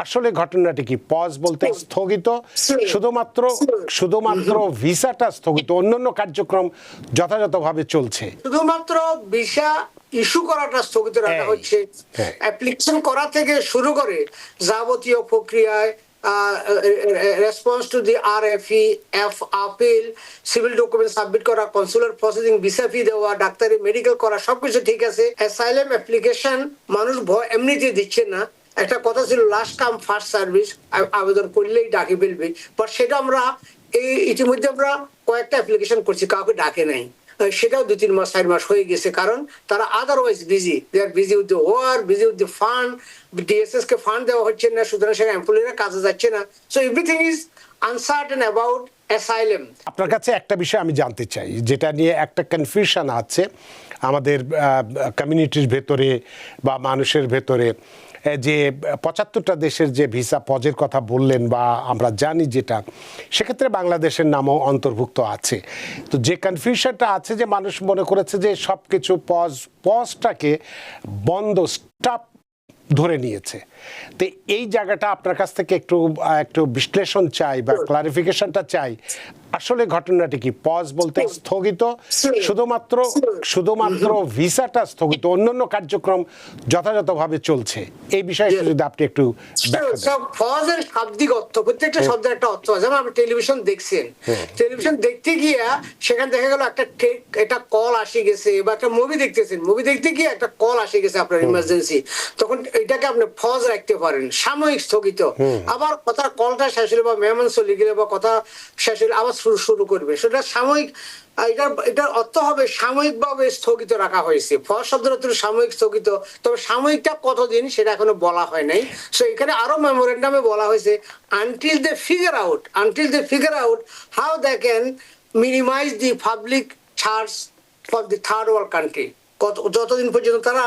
আসলে ঘটনাটি কি? পজ বলতে স্থগিত, শুধুমাত্র শুধুমাত্র ভিসাটা স্থগিত, অন্যান্য কার্যক্রম যথাযথভাবে চলছে। শুধুমাত্র ভিসা ইস্যু করাটা স্থগিত রাখা হচ্ছে। অ্যাপ্লিকেশন করা থেকে শুরু করে যাবতীয় প্রক্রিয়ায় response to the RFE, appeal, civil document submit করা, কনসুলার প্রসেসিং, ভিসা ফি দেওয়া, ডাক্তারি মেডিকেল করা, সবকিছু ঠিক আছে। অ্যাসাইলাম অ্যাপ্লিকেশন মানুষ ভয় এমনিতে দিচ্ছে না। একটা কথা ছিল লাস্ট কাম ফার্স্ট সার্ভিস, আবেদন করলেই ডাকে ফেলবে, বাট সেটা আমরা ইতিমধ্যে আমরা কয়েকটা অ্যাপ্লিকেশন করছি, কাউকে ডাকে নাই। সেটাও 2-3 মাস 4 মাস হয়ে গেছে, কারণ তারা otherwise busy, they are busy with the war, busy with the fund, DSS কে ফান্ড দেওয়া হচ্ছে না, সুতরাং সেখানে এমপ্লয়িরা কাজে যাচ্ছে না। So everything is uncertain about asylum. আপনার কাছে একটা বিষয় আমি জানতে চাই, যেটা নিয়ে একটা কনফিউশন আছে আমাদের কমিউনিটির ভেতরে বা মানুষের ভেতরে, যে 75টা দেশের যে ভিসা পজের কথা বললেন বা আমরা জানি যেটা, সেক্ষেত্রে বাংলাদেশের নামও অন্তর্ভুক্ত আছে। তো যে কনফিউশনটা আছে, যে মানুষ মনে করেছে যে সব কিছু পজটাকে বন্ধ, স্টপ ধরে নিয়েছে। তো এই জায়গাটা আপনার কাছ থেকে একটু বিশ্লেষণ চাই বা ক্লারিফিকেশনটা চাই। আসলে ঘটনাটি কি? পজ বলতে স্থগিত, শুধুমাত্র শুধুমাত্র ভিসাটা স্থগিত, অন্যান্য কার্যক্রম যথাযথভাবে চলছে। এই বিষয়ে যদি আপনি একটু পজের শাব্দিক অর্থ, প্রত্যেকটা শব্দের একটা অর্থ আছে। যেমন আপনি টেলিভিশন দেখছেন, টেলিভিশন দেখতে গিয়া সেখানে দেখা গেল একটা কল আসে গেছে, বা একটা মুভি দেখতেছেন, মুভি দেখতে গিয়ে একটা কল আসে গেছে আপনার ইমার্জেন্সি, তখন এটাকে আপনি পজ রাখতে পারেন, সাময়িক স্থগিত। আবার কথা কলটা শেষ হলে বা মেহমান চলে গেলে বা কথা শেষ হলে আবার শুরু করবে, সেটা সাময়িক। এটার অর্থ হবে সাময়িকভাবে স্থগিত রাখা হয়েছে। পজ শব্দের অর্থ সাময়িক স্থগিত, তবে সাময়িকটা কতদিন সেটা এখনো বলা হয় নাই। সো এখানে আরো মেমোরেন্ডামে বলা হয়েছে until they figure out how they can minimize the public charge for the third world country, যতদিন পর্যন্ত তারা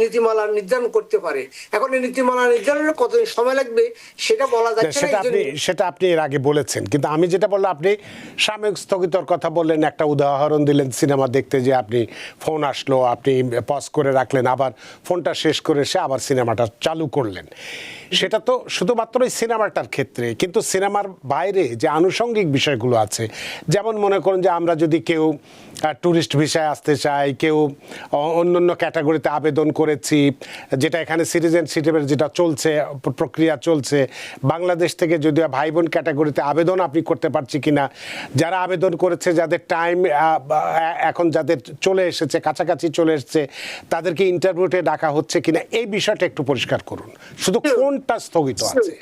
নীতিমালা নির্ধারণ করতে পারে। এখন এই নীতিমালা নির্ধারণের কতদিন সময় লাগবে সেটা বলা যাচ্ছে না। সেটা আপনি এর আগে বলেছেন, কিন্তু আমি যেটা বললাম, আপনি সাময়িক স্থগিতর কথা বললেন, একটা উদাহরণ দিলেন সিনেমা দেখতে, যে আপনি ফোন আসলো, আপনি পজ করে রাখলেন, আবার ফোনটা শেষ করে এসে আবার সিনেমাটা চালু করলেন। সেটা তো শুধুমাত্র এই সিনেমাটার ক্ষেত্রে, কিন্তু সিনেমার বাইরে যে আনুষঙ্গিক বিষয়গুলো আছে, যেমন মনে করুন যে আমরা যদি কেউ ট্যুরিস্ট ভিসায় আসতে চাই, কেউ অন্য ক্যাটাগরিতে আবেদন করেছি, যেটা এখানে সিটিজেনশিপের যেটা চলছে, প্রক্রিয়া চলছে, বাংলাদেশ থেকে যদিও ভাই বোন ক্যাটাগরিতে আবেদন আপনি করতে পারছি কিনা, যারা আবেদন করেছে, যাদের টাইম এখন যাদের চলে এসেছে, কাছাকাছি চলে এসেছে, তাদেরকে ইন্টারভিউতে ডাকা হচ্ছে কিনা, এই বিষয়টা একটু পরিষ্কার করুন। শুধু কোনটা স্থগিত আছে?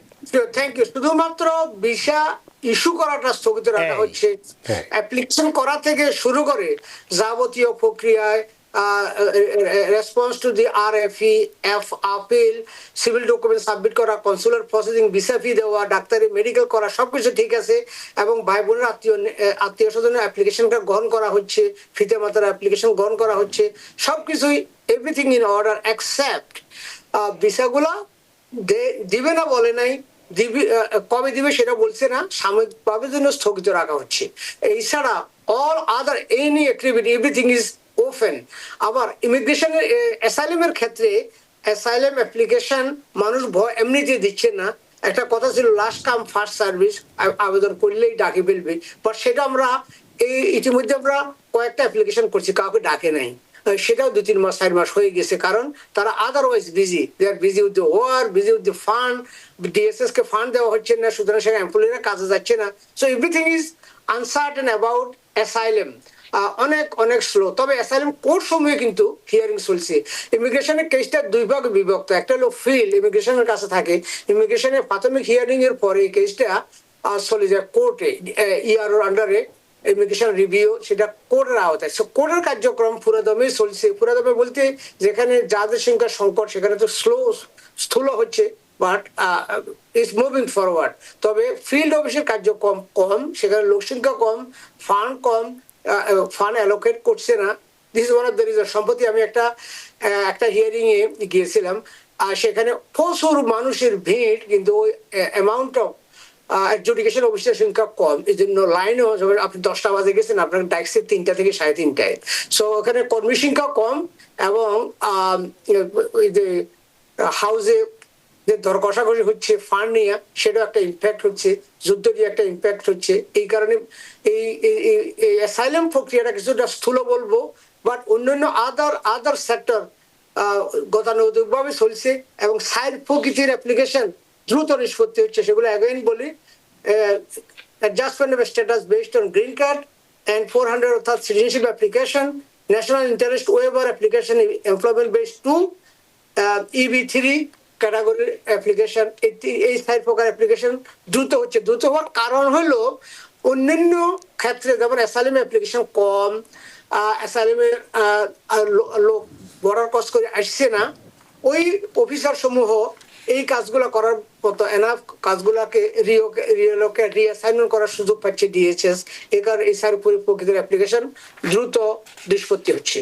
Thank you. শুধুমাত্র ভিসা ইস্যু করাটা স্থগিত রাখা হচ্ছে। অ্যাপ্লিকেশন করা থেকে শুরু করে যাবতীয় প্রক্রিয়ায় response to the RFE, appeal, civil document submit করা, কনসুলার প্রসেসিং, ভিসা ফি দেওয়া, ডাক্তারি মেডিকেল করা, সবকিছু ঠিক আছে। এবং ভাই বোনের আত্মীয় স্বজনের অ্যাপ্লিকেশনটা গ্রহণ করা হচ্ছে, ফিতে মাতার অ্যাপ্লিকেশন গ্রহণ করা হচ্ছে, সবকিছুই এভরিথিং ইন অর্ডার, অ্যাকসেপ্ট ভিসাগুলা দিবে না বলে নাই, কবে দিবে সেটা বলছে না, সাময়িকভাবে জন্য স্থগিত রাখা হচ্ছে। এছাড়া all other any activity everything is open. আবার ইমিগ্রেশনের অ্যাসাইলামের ক্ষেত্রে অ্যাসাইলাম অ্যাপ্লিকেশন মানুষ ভয় এমনিতে দিচ্ছে না। একটা কথা ছিল লাস্ট কাম ফার্স্ট সার্ভিস, আবেদন করলেই ডাকে ফেলবে, বাট সেটা আমরা ইতিমধ্যে আমরা কয়েকটা অ্যাপ্লিকেশন করছি, কাউকে ডাকে নাই। সেটাও 2-3 মাস 4 মাস হয়ে গেছে, কারণ তারা otherwise busy, they are busy with the war, busy with the fund, DSS কে ফান্ড দেওয়া হচ্ছে না, সুতরাং সেখানে এমপ্লয়িরা কাজে যাচ্ছে না। So everything is uncertain about asylum. অনেক স্লো। তবে অ্যাসাইলাম কোর্ট সময়ে কিন্তু হিয়ারিং চলছে। ইমিগ্রেশনের কেসটা 2 ভাগে বিভক্ত। একটা হলো ফিল্ড, ইমিগ্রেশনের কাছে থাকে, ইমিগ্রেশনের প্রাথমিক হিয়ারিং এর পরে এই কেসটা চলে যায় কোর্টে, EROর আন্ডারে ইমিগ্রেশন রিভিউ, সেটা কোর্টের আওতায়। সো কোর্টের কার্যক্রম পুরোদমে চলছে। পুরোদমে বলতে যেখানে যাদের সংখ্যা সংকট, সেখানে তো স্থূল হচ্ছে, বাট ইটস মুভিং ফরওয়ার্ড। তবে ফিল্ড অফিসের কার্যক্রম কম, সেখানে লোক সংখ্যা কম, ফান্ড কম, ফান্ড অ্যালোকেট করছে না। This is one of the reason. সম্প্রতি আমি একটা হিয়ারিং এ গিয়েছিলাম, আর সেখানে প্রচুর মানুষের ভিড়, কিন্তু ওই অ্যামাউন্ট অফ অ্যাডজুডিকেশন অফিসের সংখ্যা কম, এই জন্য লাইনও আপনি 10টা বাজে গেছেন, আপনার ডাকছে 3টা থেকে 3:30টায়। সো ওখানে কর্মী সংখ্যা কম, এবং হাউসে যে দর কষাকষি হচ্ছে ফান্ড নিয়ে, সেটাও একটা ইম্প্যাক্ট হচ্ছে, যুদ্ধ দিয়ে একটা ইম্প্যাক্ট হচ্ছে। এই কারণে এই অ্যাসাইলাম প্রক্রিয়াটা কিছুটা স্থূল বলবো, বাট অন্যান্য আদার সেক্টর গতানুগতিকভাবে চলছে এবং সাইড প্রকৃতির অ্যাপ্লিকেশন দ্রুত নিষ্পত্তি হচ্ছে। সেগুলো অ্যাগেইন বলি, adjustment of status based on green card and 400 অর্থাৎ citizenship application, national interest waiver application, employment based 2, EB3 ক্যাটাগরির অ্যাপ্লিকেশন, এই সাইড প্রকার অ্যাপ্লিকেশন দ্রুত হচ্ছে। দ্রুত হওয়ার কারণ হলো অন্যান্য ক্ষেত্রে যেমন অ্যাসাইলাম অ্যাপ্লিকেশন কম, অ্যাসাইলামের লোক বর্ডার ক্রস করে আসছে না, ওই অফিসার সমূহ এই কাজগুলো করার মতো এনাফ কাজগুলোকে রিঅ্যাসাইনমেন্ট করার সুযোগ পাচ্ছে ডিএইচএস। এই কারণে এই সাইড প্রকৃতির অ্যাপ্লিকেশন দ্রুত নিষ্পত্তি হচ্ছে।